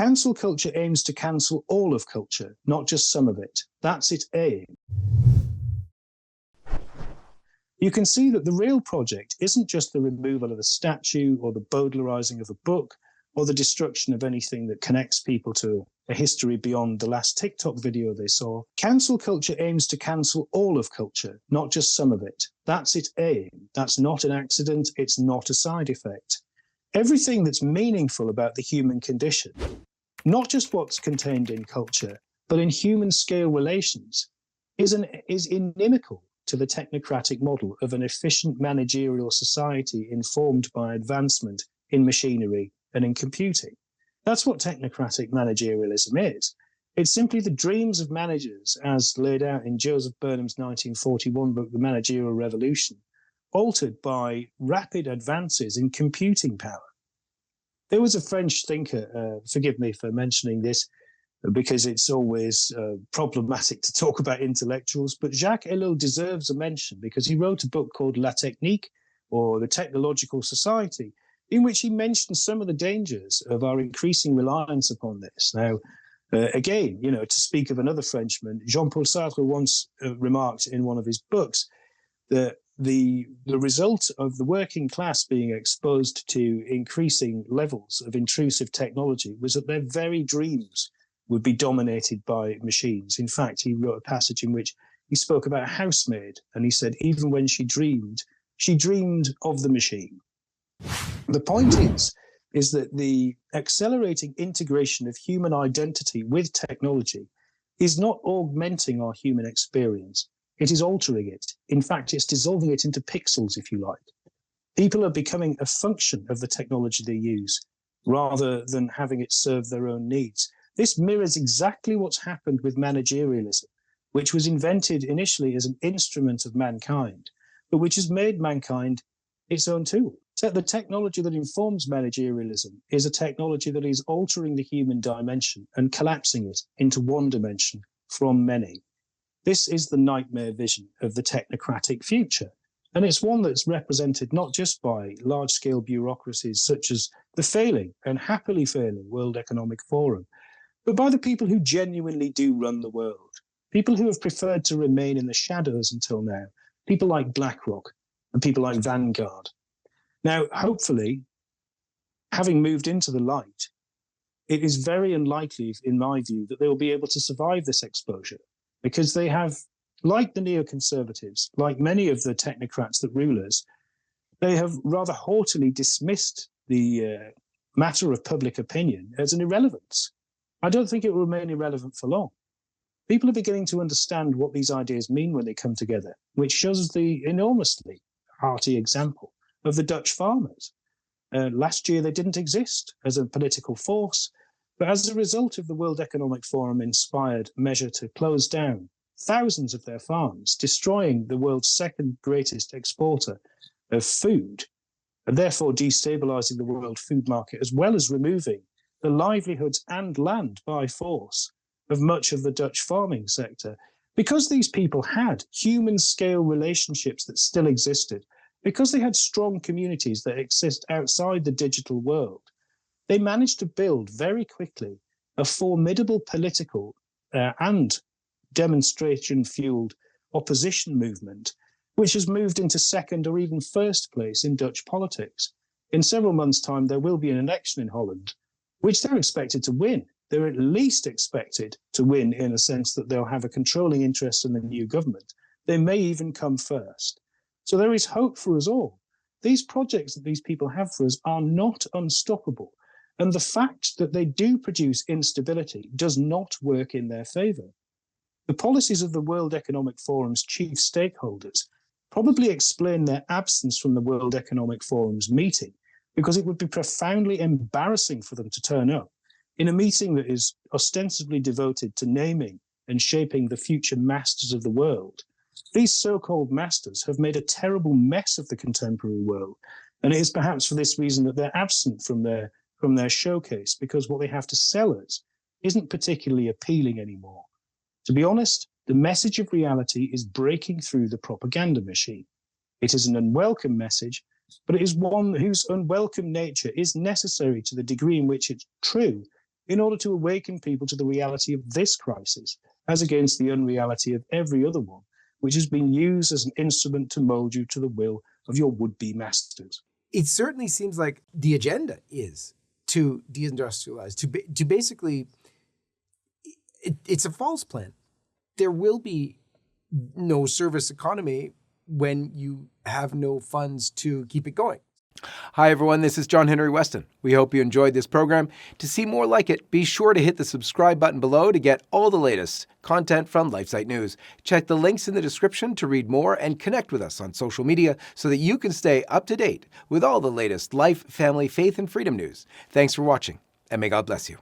Cancel culture aims to cancel all of culture, not just some of it. That's its aim. You can see that the real project isn't just the removal of a statue or the Baudelarizing of a book or the destruction of anything that connects people to a history beyond the last TikTok video they saw. Cancel culture aims to cancel all of culture, not just some of it. That's its aim. That's not an accident. It's not a side effect. Everything that's meaningful about the human condition, not just what's contained in culture, but in human scale relations, is inimical to the technocratic model of an efficient managerial society informed by advancement in machinery and in computing. That's what technocratic managerialism is. It's simply the dreams of managers, as laid out in Joseph Burnham's 1941 book, The Managerial Revolution, altered by rapid advances in computing power. There was a French thinker, forgive me for mentioning this, because it's always problematic to talk about intellectuals, but Jacques Ellul deserves a mention because he wrote a book called La Technique, or The Technological Society, in which he mentioned some of the dangers of our increasing reliance upon this. Now, again, to speak of another Frenchman, Jean-Paul Sartre once remarked in one of his books that the result of the working class being exposed to increasing levels of intrusive technology was that their very dreams would be dominated by machines. In fact, he wrote a passage in which he spoke about a housemaid, and he said, even when she dreamed of the machine. The point is that the accelerating integration of human identity with technology is not augmenting our human experience. It is altering it. In fact, it's dissolving it into pixels, if you like. People are becoming a function of the technology they use, rather than having it serve their own needs. This mirrors exactly what's happened with managerialism, which was invented initially as an instrument of mankind, but which has made mankind its own tool. So the technology that informs managerialism is a technology that is altering the human dimension and collapsing it into one dimension from many. This is the nightmare vision of the technocratic future. And it's one that's represented not just by large-scale bureaucracies such as the failing and happily failing World Economic Forum, but by the people who genuinely do run the world, people who have preferred to remain in the shadows until now, people like BlackRock and people like Vanguard. Now, hopefully, having moved into the light, it is very unlikely, in my view, that they will be able to survive this exposure, because they have, like the neoconservatives, like many of the technocrats that rule us, they have rather haughtily dismissed the matter of public opinion as an irrelevance. I don't think it will remain irrelevant for long. People are beginning to understand what these ideas mean when they come together, which shows us the enormously hearty example of the Dutch farmers. Last year, they didn't exist as a political force, but as a result of the World Economic Forum-inspired measure to close down thousands of their farms, destroying the world's second greatest exporter of food, and therefore destabilizing the world food market, as well as removing the livelihoods and land by force of much of the Dutch farming sector. Because these people had human-scale relationships that still existed, because they had strong communities that exist outside the digital world, they managed to build very quickly a formidable political and demonstration-fueled opposition movement, which has moved into second or even first place in Dutch politics. In several months' time, there will be an election in Holland, which they're expected to win. They're at least expected to win in a sense that they'll have a controlling interest in the new government. They may even come first. So there is hope for us all. These projects that these people have for us are not unstoppable. And the fact that they do produce instability does not work in their favor. The policies of the World Economic Forum's chief stakeholders probably explain their absence from the World Economic Forum's meeting, because it would be profoundly embarrassing for them to turn up in a meeting that is ostensibly devoted to naming and shaping the future masters of the world. These so-called masters have made a terrible mess of the contemporary world, and it is perhaps for this reason that they're absent from their showcase, because what they have to sell us isn't particularly appealing anymore. To be honest, the message of reality is breaking through the propaganda machine. It is an unwelcome message, but it is one whose unwelcome nature is necessary to the degree in which it's true, in order to awaken people to the reality of this crisis, as against the unreality of every other one, which has been used as an instrument to mold you to the will of your would-be masters. It certainly seems like the agenda is to deindustrialize, to basically, it's a false plan. There will be no service economy when you have no funds to keep it going. Hi, everyone. This is John Henry Westen. We hope you enjoyed this program. To see more like it, be sure to hit the subscribe button below to get all the latest content from LifeSite News. Check the links in the description to read more and connect with us on social media so that you can stay up to date with all the latest life, family, faith, and freedom news. Thanks for watching, and may God bless you.